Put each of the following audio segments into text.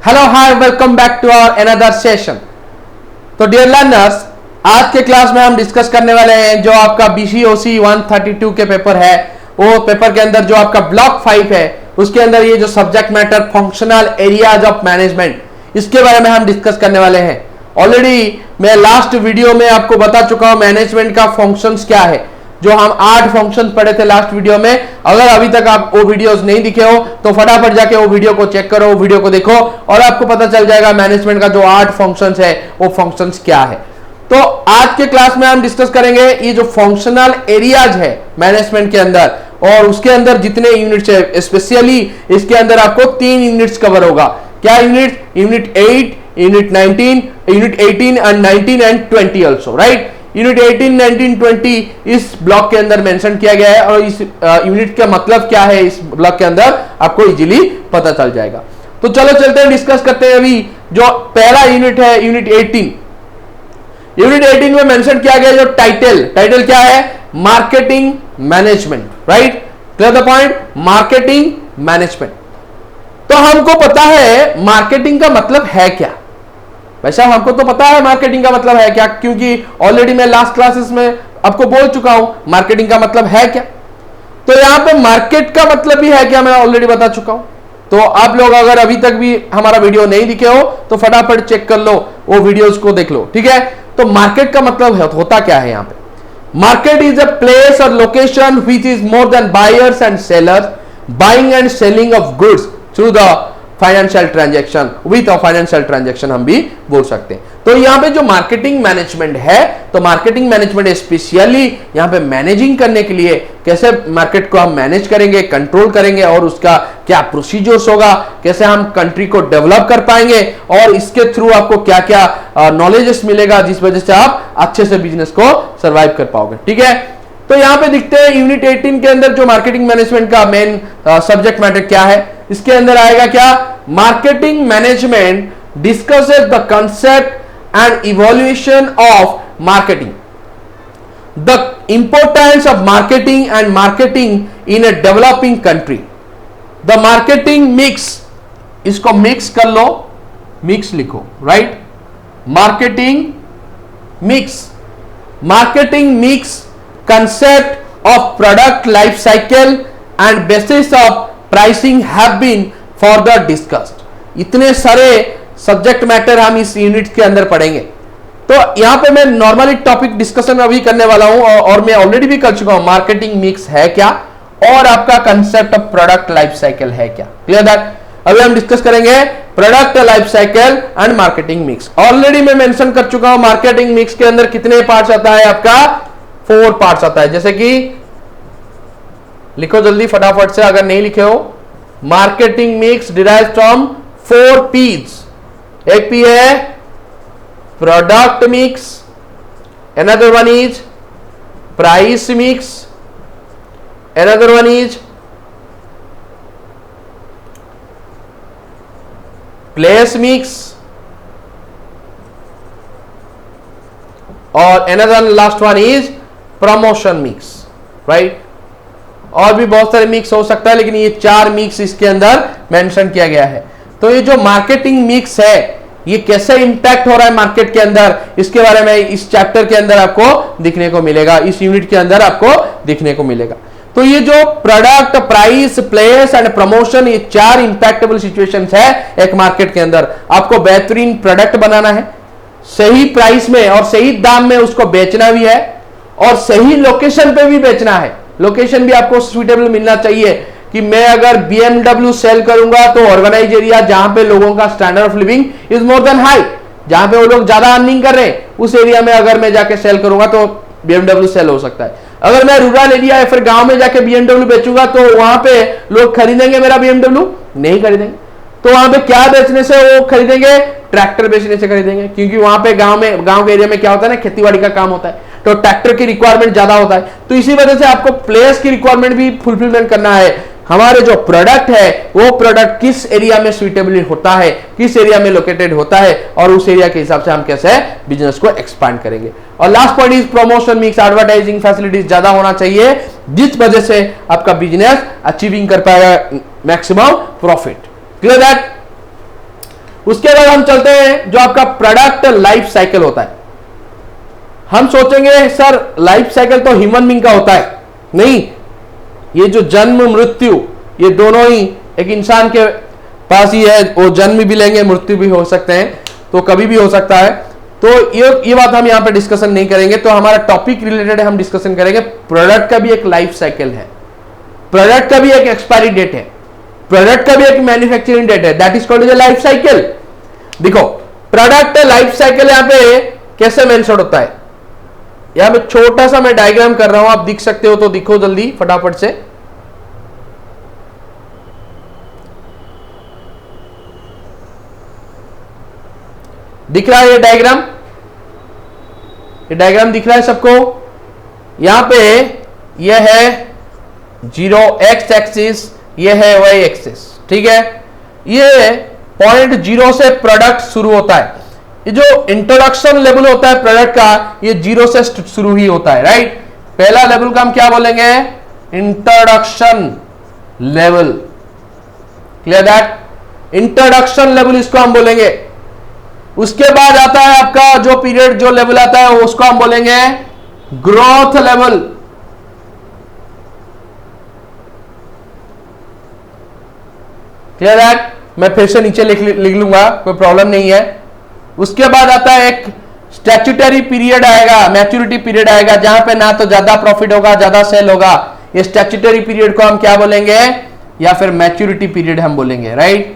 Hello hi welcome back to our another session. तो dear learners, आज के class में हम डिस्कस करने वाले हैं जो आपका BCOC 132 के पेपर है। वो पेपर के अंदर जो आपका ब्लॉक 5 है उसके अंदर ये जो subject matter functional areas of management, इसके बारे में हम डिस्कस करने वाले हैं। ऑलरेडी मैं लास्ट वीडियो में आपको बता चुका हूं मैनेजमेंट का फंक्शंस क्या है, जो हम 8 फंक्शन पढ़े थे लास्ट वीडियो में। अगर अभी तक आप वो वीडियोस नहीं दिखे हो तो फटाफट जाके वो वीडियो को चेक करो, वो वीडियो को देखो और आपको पता चल जाएगा मैनेजमेंट का जो 8 फंक्शंस है वो फंक्शंस क्या है। तो आज के क्लास में हम डिस्कस करेंगे ये जो फंक्शनल एरियाज है मैनेजमेंट के अंदर, और उसके अंदर जितने यूनिट्स है, स्पेशली इसके अंदर आपको 3 यूनिट्स कवर होगा। क्या unit? Unit 8, unit 19, unit 18 and 19 and 20 also, right. Unit 18, 19, 20 इस ब्लॉक के अंदर मेंशन किया गया है और इस यूनिट का मतलब क्या है इस ब्लॉक के अंदर आपको इजीली पता चल जाएगा। तो चलो चलते हैं, डिस्कस करते हैं। अभी जो पहला यूनिट है यूनिट 18, यूनिट 18 में मेंशन किया गया जो टाइटल क्या है? Marketing management, right. Clear the point? Marketing management. तो हमको पता है मार्केटिंग का मतलब है क्या। वैसा हमको तो पता है मार्केटिंग का मतलब है क्या, क्योंकि ऑलरेडी मैं लास्ट क्लासेस में आपको बोल चुका हूं मार्केटिंग का मतलब है क्या। तो यहां पे मार्केट का मतलब भी है क्या मैं ऑलरेडी बता चुका हूं। तो आप लोग अगर अभी तक भी हमारा वीडियो नहीं दिखे हो तो फटाफट चेक कर लो, वो वीडियोस को देख लो, ठीक है। तो मार्केट का मतलब होता क्या है यहां पे? मार्केट इज अ प्लेस और location which is more than buyers and sellers buying and selling of goods through the financial transaction, with financial transaction हम भी बोल सकते हैं। तो यहां पे जो मार्केटिंग मैनेजमेंट है, तो मार्केटिंग मैनेजमेंट स्पेशली यहां पे मैनेजिंग करने के लिए, कैसे मार्केट को हम मैनेज करेंगे, कंट्रोल करेंगे और उसका क्या प्रोसीजर्स होगा, कैसे हम कंट्री को डेवलप कर पाएंगे और इसके थ्रू आपको क्या क्या नॉलेजेस मिलेगा जिस वजह से आप अच्छे से बिजनेस को सर्वाइव कर पाओगे, ठीक है। तो यहां पे दिखते हैं यूनिट 18 के अंदर जो मार्केटिंग मैनेजमेंट का मेन सब्जेक्ट मैटर क्या है। इसके अंदर आएगा क्या? Marketing management discusses the concept and evolution of marketing, the importance of marketing and marketing in a developing country, the marketing mix, इसको मिक्स कर लो, मिक्स लिखो, right. Marketing mix concept of product life cycle and basis of pricing have been further discussed। इतने सारे subject matter हम इस unit के अंदर पढ़ेंगे। तो यहां पे मैं नॉर्मली टॉपिक डिस्कशन अभी करने वाला हूं और मैं ऑलरेडी भी कर चुका हूं। मार्केटिंग मिक्स है क्या और आपका concept of product life cycle है क्या। Clear that? अभी हम डिस्कस करेंगे product life cycle and marketing mix. Already मैं मेंशन कर चुका हूं मार्केटिंग मिक्स के अंदर कितने पार्ट्स आता है आपका? 4 पार्ट्स आता है। जैसे कि लिखो जल्दी फटाफट से अगर नहीं लिखे हो। Marketing mix derive from 4 P's। एक P है product mix, another one is price mix, another one is place mix और another last one is promotion mix, right. और भी बहुत सारे मिक्स हो सकता है लेकिन ये 4 मिक्स इसके अंदर मेंशन किया गया है। तो ये जो मार्केटिंग मिक्स है ये कैसे इंपैक्ट हो रहा है मार्केट के अंदर, इसके बारे में इस चैप्टर के अंदर आपको दिखने को मिलेगा, इस यूनिट के अंदर आपको दिखने को मिलेगा। तो ये जो product, price, place and promotion, ये 4 इंपैक्टेबल सिचुएशंस है एक मार्केट के अंदर। आपको बेहतरीन प्रोडक्ट बनाना है, सही प्राइस में और सही दाम में उसको बेचना भी है और सही लोकेशन पे भी बेचना है। लोकेशन भी आपको सुइटेबल मिलना चाहिए कि मैं अगर BMW सेल करूंगा तो ऑर्गेनाइज एरिया जहां पे लोगों का standard of living is more than high, जहां पे वो लोग ज्यादा अर्निंग कर रहे हैं, उस एरिया में अगर मैं जाके सेल करूंगा तो BMW सेल हो सकता है। अगर मैं रूरल एरिया या फिर गांव में जाके BMW बेचूंगा तो वहां पे लोग खरीदेंगे मेरा BMW? नहीं खरीदेंगे। तो वहां पे क्या बेचने से वो खरीदेंगे? ट्रैक्टर बेचने से खरीदेंगे, क्योंकि वहां पे गांव के एरिया में क्या होता है ना, खेतीबाड़ी का काम होता है, तो ट्रैक्टर की रिक्वायरमेंट ज्यादा होता है। तो इसी वजह से आपको प्लेस की रिक्वायरमेंट भी फुलफिलमेंट करना है। हमारे जो प्रोडक्ट है वो प्रोडक्ट किस एरिया में सुइटेबल होता है, किस एरिया में लोकेटेड होता है और उस एरिया के हिसाब से हम कैसे बिजनेस को एक्सपांड करेंगे। और last point is promotion mix, advertising facilities ज्यादा होना चाहिए जिस वजह से आपका बिजनेस अचीविंग कर पाएगा मैक्सिमम प्रॉफिट। Clear that? उसके बाद हम चलते हैं जो आपका प्रोडक्ट लाइफ साइकिल होता है। हम सोचेंगे सर लाइफ साइकिल तो ह्यूमन बीइंग का होता है, नहीं, ये जो जन्म मृत्यु ये दोनों ही एक इंसान के पास ही है, वो जन्म भी लेंगे मृत्यु भी हो सकते हैं, तो कभी भी हो सकता है। तो ये बात हम यहां पे डिस्कशन नहीं करेंगे। तो हमारा टॉपिक रिलेटेड हम डिस्कशन करेंगे प्रोडक्ट का भी एक लाइफ साइकिल है, प्रोडक्ट का भी एक एक्सपायरी डेट है, प्रोडक्ट का भी एक मैन्युफैक्चरिंग डेट है, that is called life cycle. देखो प्रोडक्ट लाइफ साइकिल यहां पे कैसे मेंशन होता है, यहां पे छोटा सा मैं डायग्राम कर रहा हूं, आप दिख सकते हो तो दिखो जल्दी फटाफट से। दिख रहा है ये डायग्राम, ये डायग्राम दिख रहा है सबको। यहां पे ये है 0 x एक्सिस, ये है y एक्सिस, ठीक है। ये पॉइंट 0 से प्रोडक्ट शुरू होता है, ये जो इंट्रोडक्शन लेवल होता है प्रोडक्ट का ये 0 से शुरू ही होता है, राइट। पहला लेवल का हम क्या बोलेंगे, introduction level, clear that, introduction level इसको हम बोलेंगे। उसके बाद आता है आपका जो पीरियड जो लेवल आता है उसको हम बोलेंगे ग्रोथ लेवल, क्लियर दैट। मैं फिर से नीचे लिख लूंगा, कोई प्रॉब्लम नहीं है। उसके बाद आता है एक स्टैट्यूटरी पीरियड आएगा, मैच्योरिटी पीरियड आएगा, जहां पे ना तो ज्यादा प्रॉफिट होगा ज्यादा सेल होगा, ये स्टैट्यूटरी पीरियड को हम क्या बोलेंगे, या फिर मैच्योरिटी पीरियड हम बोलेंगे, राइट,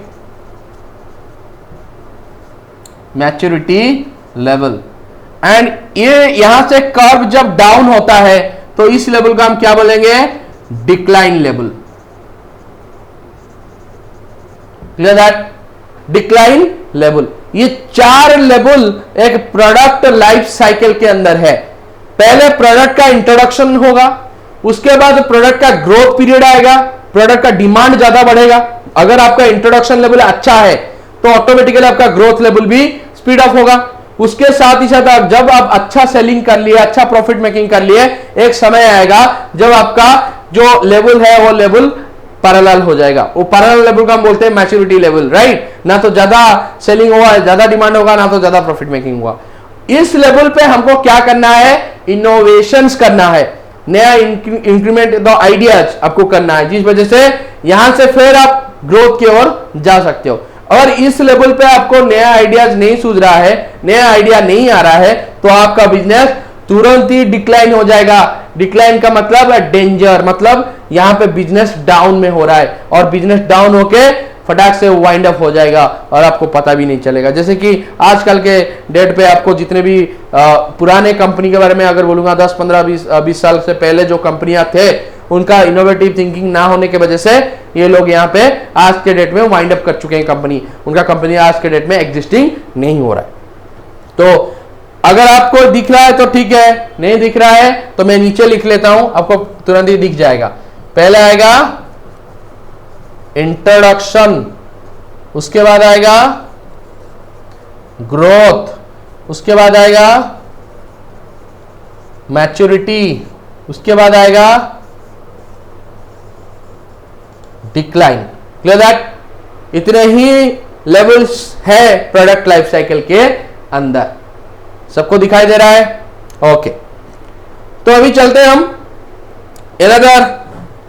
मैच्योरिटी लेवल। एंड ये यहां से कर्व जब डाउन होता है तो इस लेवल का हम क्या बोलेंगे, decline level, clear that, decline level. ये 4 लेवल एक प्रोडक्ट लाइफ साइकिल के अंदर है। पहले प्रोडक्ट का इंट्रोडक्शन होगा, उसके बाद प्रोडक्ट का ग्रोथ पीरियड आएगा, प्रोडक्ट का डिमांड ज्यादा बढ़ेगा। अगर आपका इंट्रोडक्शन लेवल अच्छा है तो ऑटोमेटिकली आपका ग्रोथ लेवल भी स्पीड अप होगा। उसके साथ ही साथ जब आप अच्छा सेलिंग कर लिए, अच्छा प्रॉफिट मेकिंग कर लिए, एक समय आएगा जब आपका जो लेवल है वो लेवल पैरेलल हो जाएगा। वो पैरेलल लेवल का हम बोलते हैं मैच्योरिटी लेवल, राइट। ना तो ज्यादा सेलिंग होगा, ज्यादा डिमांड होगा, ना तो ज्यादा प्रॉफिट मेकिंग होगा। इस लेवल पे हमको क्या करना है, इनोवेशंस करना है, नया इंक्रीमेंट द आइडियाज आपको करना है, जिस वजह से यहां से फिर आप ग्रोथ की ओर जा सकते हो। और इस लेवल पे आपको नया आइडियाज नहीं सूझ रहा है, नया आइडिया नहीं आ रहा है, तो आपका बिजनेस तुरंत ही डिक्लाइन हो जाएगा। डिक्लाइन का मतलब है डेंजर, मतलब यहां पे बिजनेस डाउन में हो रहा है और बिजनेस डाउन होके फटाक से वाइंड अप हो जाएगा और आपको पता भी नहीं चलेगा। जैसे कि आजकल के डेट पे आपको जितने भी पुराने कंपनी के बारे में अगर बोलूंगा, 10, 15, 20 साल से पहले जो कंपनियां थे उनका इनोवेटिव थिंकिंग ना होने की वजह से ये लोग यहाँ पे आज के डेट में वाइंड अप कर चुके हैं कंपनी, उनका कंपनी आज के डेट में एग्जिस्टिंग नहीं हो रहा है। तो अगर आपको दिख रहा है तो ठीक है, नहीं दिख रहा है तो मैं नीचे लिख लेता हूं, आपको तुरंत ही दिख जाएगा। पहले आएगा इंट्रोडक्शन, उसके बाद आएगा ग्रोथ, उसके बाद आएगा मैच्योरिटी, उसके बाद आएगा डिक्लाइन, क्लियर दैट। इतने ही लेवल्स है प्रोडक्ट लाइफ साइकिल के अंदर, सबको दिखाई दे रहा है, ओके। तो अभी चलते हैं हम अनदर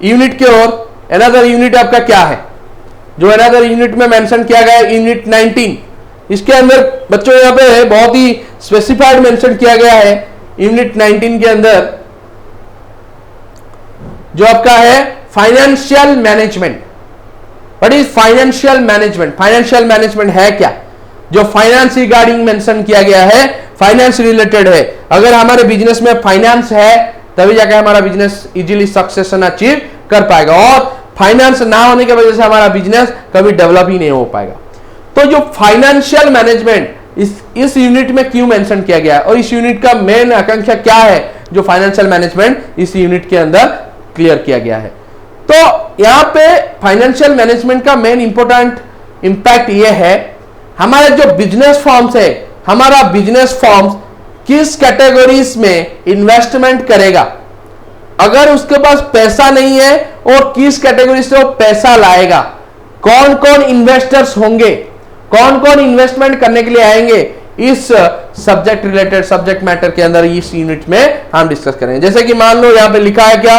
यूनिट की ओर। अनदर यूनिट आपका क्या है, जो अनदर यूनिट में मेंशन किया गया है, यूनिट 19। इसके अंदर बच्चों यहां पे बहुत ही स्पेसिफाइड मेंशन किया गया है यूनिट 19 के अंदर, जो आपका है financial management. What is financial management, financial management है क्या, जो फाइनेंस रिगार्डिंग मेंशन किया गया है, फाइनेंस रिलेटेड है। अगर हमारे बिजनेस में फाइनेंस है तभी जाकर हमारा बिजनेस इजीली सक्सेशन अचीव कर पाएगा, और फाइनेंस ना होने की वजह से हमारा बिजनेस कभी डेवलप ही नहीं हो पाएगा। तो जो फाइनेंशियल मैनेजमेंट इस यूनिट में क्यों मेंशन किया गया है, और इस यूनिट का मेन आकांक्षा क्या है, जो फाइनेंशियल मैनेजमेंट इस यूनिट के अंदर क्लियर किया गया है। तो यहां पे फाइनेंशियल मैनेजमेंट का मेन इंपॉर्टेंट इंपैक्ट ये है, हमारे जो बिजनेस फॉर्म्स है, हमारा बिजनेस फॉर्म्स किस कैटेगरीज में इन्वेस्टमेंट करेगा, अगर उसके पास पैसा नहीं है और किस कैटेगरी से वो पैसा लाएगा, कौन कौन इन्वेस्टर्स होंगे, कौन कौन इन्वेस्टमेंट करने के लिए आएंगे इस सब्जेक्ट रिलेटेड सब्जेक्ट मैटर के अंदर इस यूनिट में हम डिस्कस करेंगे। जैसे कि मान लो यहां पे लिखा है क्या,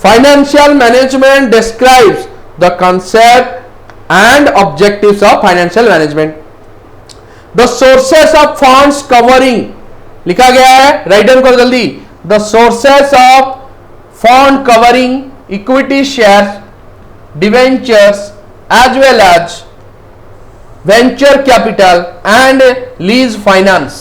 financial management describes the concept and objectives of financial management, the sources of funds covering, लिखा गया है, राइट डाउन करो जल्दी, the sources of fund covering equity share, debentures as well as venture capital and lease finance.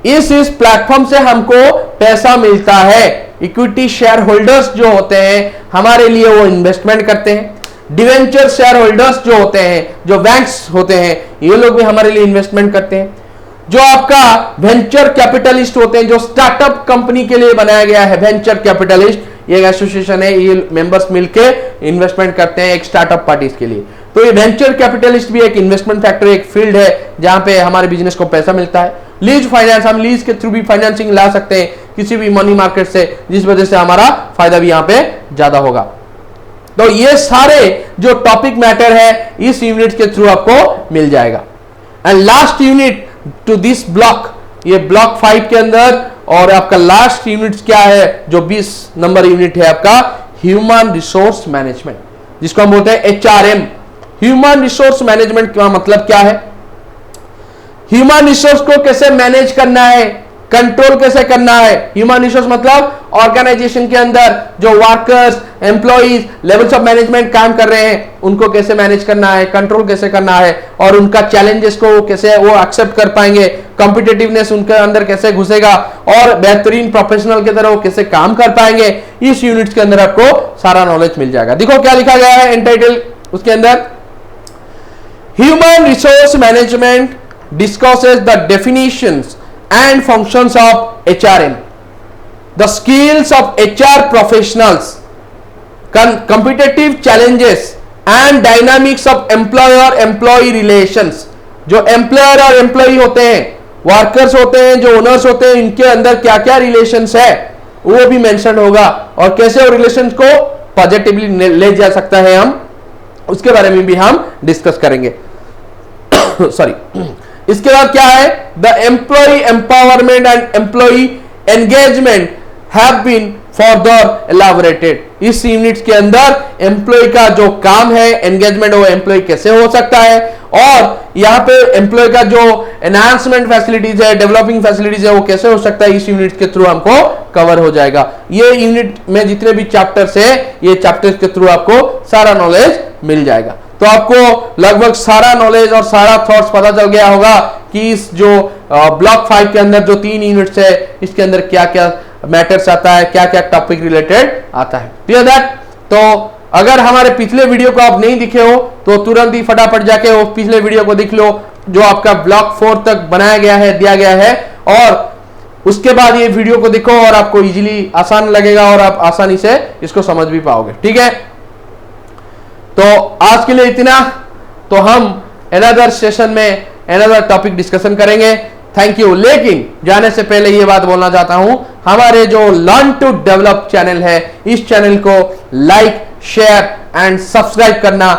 इस platform से हमको पैसा मिलता है। इक्विटी शेयर होल्डर्स जो होते हैं हमारे लिए वो इन्वेस्टमेंट करते हैं, डिवेंचर शेयर होल्डर्स जो होते हैं, जो बैंक्स होते हैं, ये लोग भी हमारे लिए इन्वेस्टमेंट करते हैं। जो आपका वेंचर कैपिटलिस्ट होते हैं, जो स्टार्टअप कंपनी के लिए बनाया गया है वेंचर कैपिटलिस्ट, ये एक एसोसिएशन है, ये मेंबर्स मिलके इन्वेस्टमेंट करते हैं एक स्टार्टअप पार्टीज के लिए। तो ये वेंचर कैपिटलिस्ट भी एक इन्वेस्टमेंट फैक्टर, एक फील्ड है जहां पे हमारे बिजनेस को पैसा मिलता है। लीज फाइनेंस, हम लीज के थ्रू भी फाइनेंसिंग ला सकते हैं किसी भी मनी मार्केट से, जिस वजह से हमारा फायदा भी यहां पे ज्यादा होगा। तो ये सारे जो टॉपिक मैटर है इस यूनिट के थ्रू आपको मिल जाएगा। And last unit to this block, ये ब्लॉक 5 के अंदर, और आपका लास्ट यूनिट क्या है जो 20 नंबर यूनिट है आपका ह्यूमन रिसोर्स मैनेजमेंट, जिसको हम बोलते हैं HRM। ह्यूमन रिसोर्स मैनेजमेंट का मतलब क्या है, ह्यूमन रिसोर्स को कैसे मैनेज करना है, कंट्रोल कैसे करना है। ह्यूमन रिसोर्स मतलब ऑर्गेनाइजेशन के अंदर जो workers, employees, levels of management काम कर रहे हैं उनको कैसे मैनेज करना है, कंट्रोल कैसे करना है, और उनका चैलेंजेस को कैसे वो एक्सेप्ट कर पाएंगे, कॉम्पिटिटिवनेस उनके अंदर कैसे घुसेगा, और बेहतरीन प्रोफेशनल की तरह वो कैसे काम कर पाएंगे। इस यूनिट के अंदर आपको सारा नॉलेज मिल जाएगा। देखो क्या लिखा गया है एंटाइटल उसके अंदर, human resource management discusses the definitions and functions of HRM, the skills of HR professionals, competitive challenges and dynamics of employer-employee relations। जो एम्प्लॉयर और एम्प्लॉई होते हैं, वर्कर्स होते हैं, जो ओनर्स होते हैं, इनके अंदर क्या क्या रिलेशंस है वो भी मेंशन होगा, और कैसे वो रिलेशंस को पॉजिटिवली ले जा सकता है हम उसके बारे में भी हम डिस्कस करेंगे। सॉरी इसके बाद क्या है, the employee empowerment and employee engagement have been further elaborated. इस यूनिट के अंदर एम्प्लॉय का जो काम है, एंगेजमेंट, वो एम्प्लॉय कैसे हो सकता है, और यहाँ पे एम्प्लॉय का जो एनहांसमेंट फैसिलिटीज है, डेवलपिंग फैसिलिटीज है, वो कैसे हो सकता है, इस यूनिट के थ्रू हमको कवर हो जाएगा। ये यूनिट में जितने भी चैप्टर्स है, ये चैप्टर्स के थ्रू आपको सारा नॉलेज मिल जाएगा। तो आपको लगभग सारा नॉलेज और सारा थॉट्स पता चल गया होगा कि इस जो ब्लॉक 5 के अंदर जो 3 यूनिट्स है, इसके अंदर क्या क्या मैटर्स आता है, क्या क्या टॉपिक रिलेटेड आता है। Clear that? तो अगर हमारे पिछले वीडियो को आप नहीं दिखे हो तो तुरंत ही फटाफट जाके वो पिछले वीडियो को देख लो, जो आपका ब्लॉक 4 तक बनाया गया है, दिया गया है, और उसके बाद ये वीडियो को देखो और आपको इजीली आसान लगेगा और आप आसानी से इसको समझ भी पाओगे। ठीक है, तो आज के लिए इतना। तो हम अनदर सेशन में अनदर टॉपिक डिस्कशन करेंगे। Thank you. लेकिन जाने से पहले ये बात बोलना चाहता हूं, हमारे जो लर्न टू डेवलप चैनल है, इस चैनल को लाइक, शेयर एंड सब्सक्राइब करना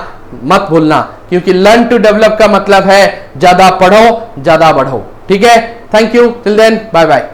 मत भूलना, क्योंकि लर्न टू डेवलप का मतलब है ज्यादा पढ़ो, ज्यादा बढ़ो। ठीक है, thank you. Till then, bye bye.